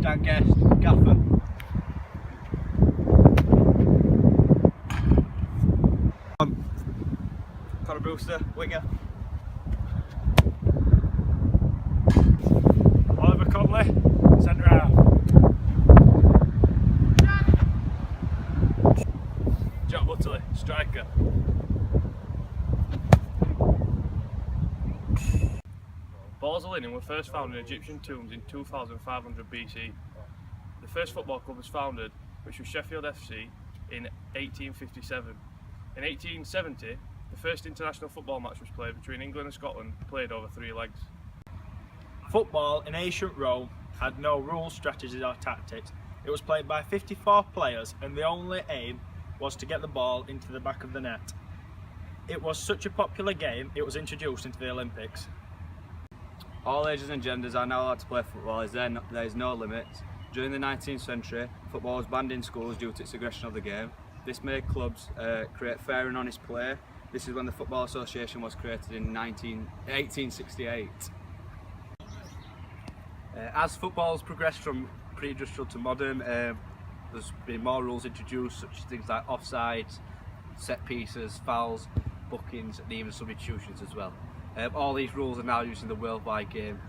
Dan Guest, Gaffer. Connor Brewster, winger. Oliver Conley, centre half. Jack Butterley, striker. Balls of linen were first found in Egyptian tombs in 2500 BC. The first football club was founded, which was Sheffield FC, in 1857. In 1870, the first international football match was played between England and Scotland, played over 3 legs. Football in ancient Rome had no rules, strategies or tactics. It was played by 54 players and the only aim was to get the ball into the back of the net. It was such a popular game, it was introduced into the Olympics. All ages and genders are now allowed to play football as there is no limits. During the 19th century, football was banned in schools due to its aggression of the game. This made clubs create fair and honest play. This is when the Football Association was created in 1868. As football's progressed from pre-industrial to modern, there's been more rules introduced, such as things like offsides, set pieces, fouls, bookings, and even substitutions as well. All these rules are now used in the worldwide game.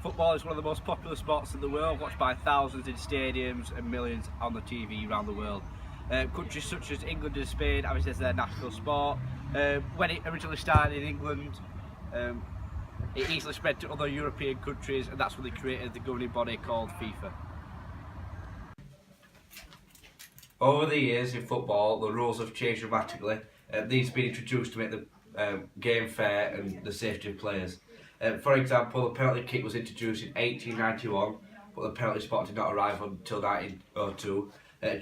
Football is one of the most popular sports in the world, watched by thousands in stadiums and millions on the TV around the world. Countries such as England and Spain have it as their national sport. When it originally started in England, it easily spread to other European countries, and that's when they created the governing body called FIFA. Over the years in football, the rules have changed dramatically. These have been introduced to make the game fair and the safety of players. For example, the penalty kick was introduced in 1891, but the penalty spot did not arrive until 1902.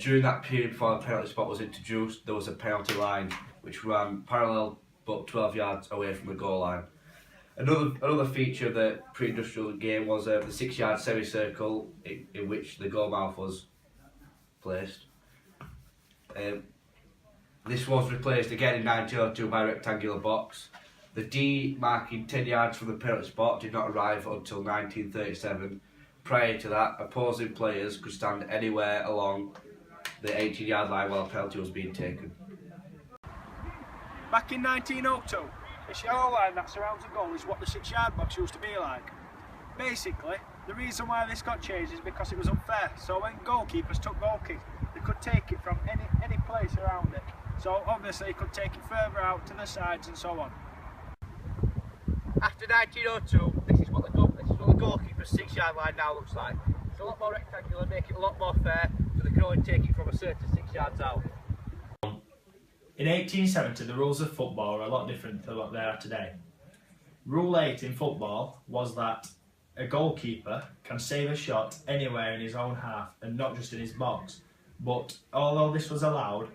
During that period before the penalty spot was introduced, there was a penalty line which ran parallel but 12 yards away from the goal line. Another feature of the pre-industrial game was the 6-yard semicircle in which the goal mouth was placed. This was replaced again in 1902 by a rectangular box. The D marking 10 yards from the penalty spot did not arrive until 1937. Prior to that, opposing players could stand anywhere along the 18-yard line while a penalty was being taken. Back in 1902, this yellow line that surrounds the goal is what the 6-yard box used to be like. Basically, the reason why this got changed is because it was unfair. So when goalkeepers took goal kicks, they could take it from any place around it. So obviously, they could take it further out to the sides and so on. After 1902, this is what the goalkeeper's 6-yard line now looks like. It's a lot more rectangular, make it a lot more fair, so they can only take it from a certain 6 yards out. In 1870, the rules of football are a lot different to what they are today. Rule 8 in football was that a goalkeeper can save a shot anywhere in his own half and not just in his box. But although this was allowed,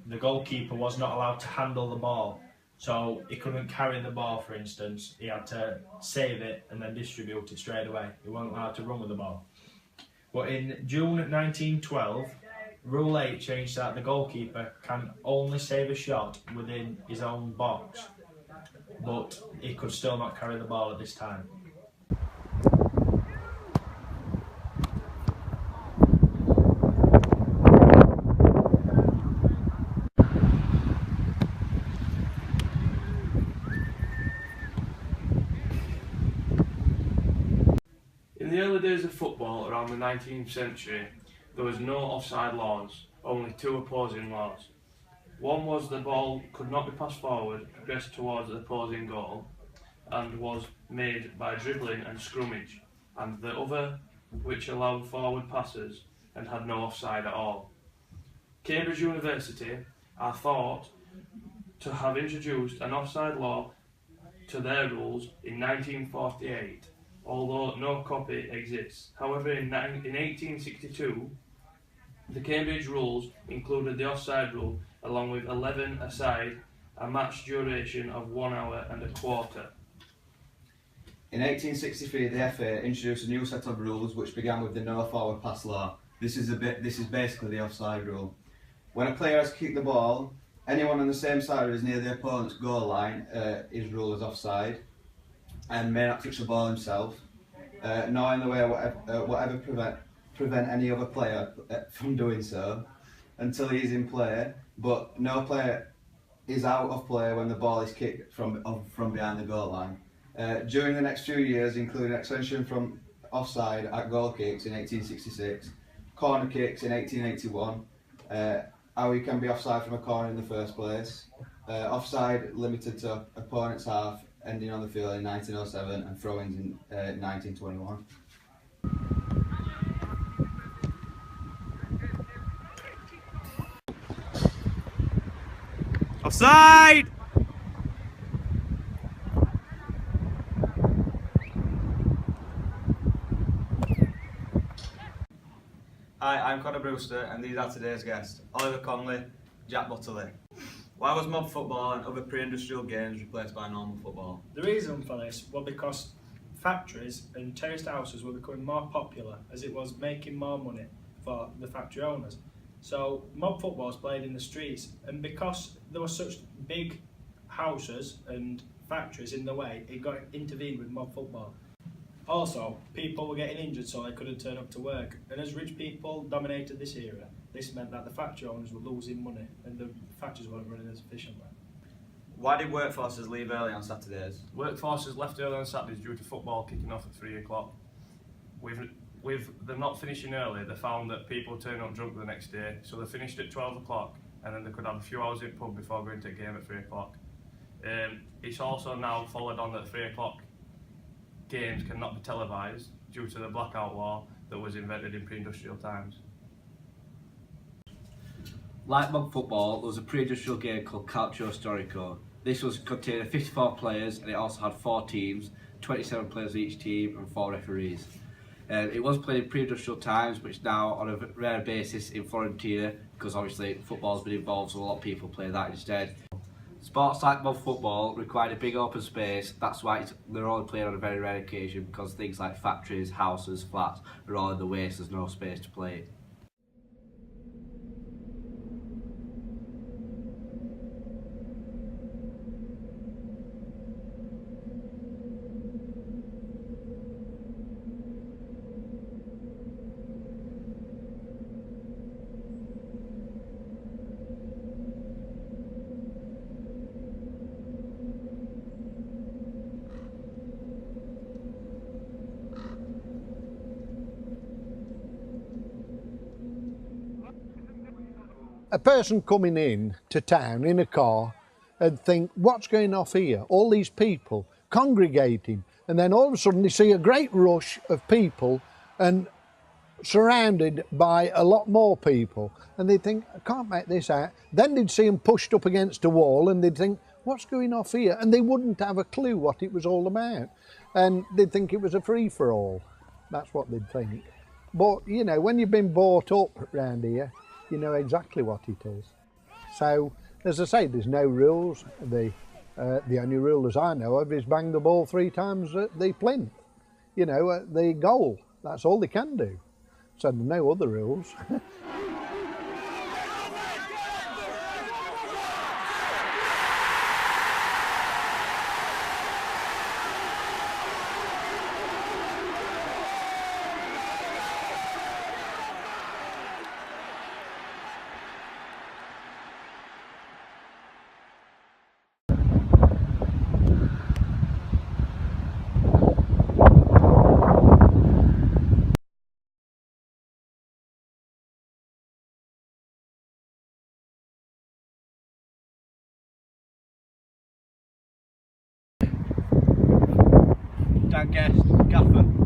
the goalkeeper was not allowed to handle the ball. So he couldn't carry the ball, for instance. He had to save it and then distribute it straight away. He wasn't allowed to run with the ball. But in June 1912, Rule 8 changed that the goalkeeper can only save a shot within his own box, but he could still not carry the ball at this time. . days of football around the 19th century, there was no offside laws, only two opposing laws. One was the ball could not be passed forward, progressed towards the opposing goal, and was made by dribbling and scrummage, and the other which allowed forward passes and had no offside at all. Cambridge University are thought to have introduced an offside law to their rules in 1948, although no copy exists. However, in 1862, the Cambridge rules included the offside rule along with 11 aside, a match duration of 1 hour and a quarter. In 1863, the FA introduced a new set of rules which began with the no forward pass law. This is basically the offside rule. When a player has kicked the ball, anyone on the same side as near the opponent's goal line is ruled as offside and may not touch the ball himself, nor in the way whatever prevent any other player from doing so until he is in play, but no player is out of play when the ball is kicked from behind the goal line. During the next few years, including extension from offside at goal kicks in 1866, corner kicks in 1881, how he can be offside from a corner in the first place, offside limited to opponent's half ending on the field in 1907 and throw-ins in 1921. Offside! Hi, I'm Connor Brewster and these are today's guests, Oliver Conley, Jack Butterley. Why was mob football and other pre-industrial games replaced by normal football? The reason for this was because factories and terraced houses were becoming more popular as it was making more money for the factory owners. So mob football was played in the streets, and because there were such big houses and factories in the way, it got intervened with mob football. Also, people were getting injured so they couldn't turn up to work, and as rich people dominated this era, this meant that the factory owners were losing money and the factories weren't running as efficiently. Why did workforces leave early on Saturdays? Workforces left early on Saturdays due to football kicking off at 3 o'clock. With them not finishing early, they found that people turned up drunk the next day, so they finished at 12 o'clock and then they could have a few hours in pub before going to a game at 3 o'clock. It's also now followed on that 3 o'clock games cannot be televised due to the blackout law that was invented in pre-industrial times. Like mob football, there was a pre-industrial game called Calcio Storico. This was containing 54 players and it also had 4 teams, 27 players each team and 4 referees. It was played in pre-industrial times, but it's now on a rare basis in Fiorentina because obviously football's been involved, so a lot of people play that instead. Sports like mob football required a big open space, that's why they're only played on a very rare occasion because things like factories, houses, flats are all in the way, so there's no space to play. A person coming in to town in a car and think, what's going off here? All these people congregating, and then all of a sudden they see a great rush of people and surrounded by a lot more people, and they think, I can't make this out. Then they'd see them pushed up against a wall and they'd think, what's going off here? And they wouldn't have a clue what it was all about, and they'd think it was a free-for-all. That's what they'd think. But you know, when you've been brought up round here, you know exactly what it is. So, as I say, there's no rules. The only rule as I know of is bang the ball 3 times at the plinth, you know, at the goal. That's all they can do. So there's no other rules. Dan Guest, Gaffer.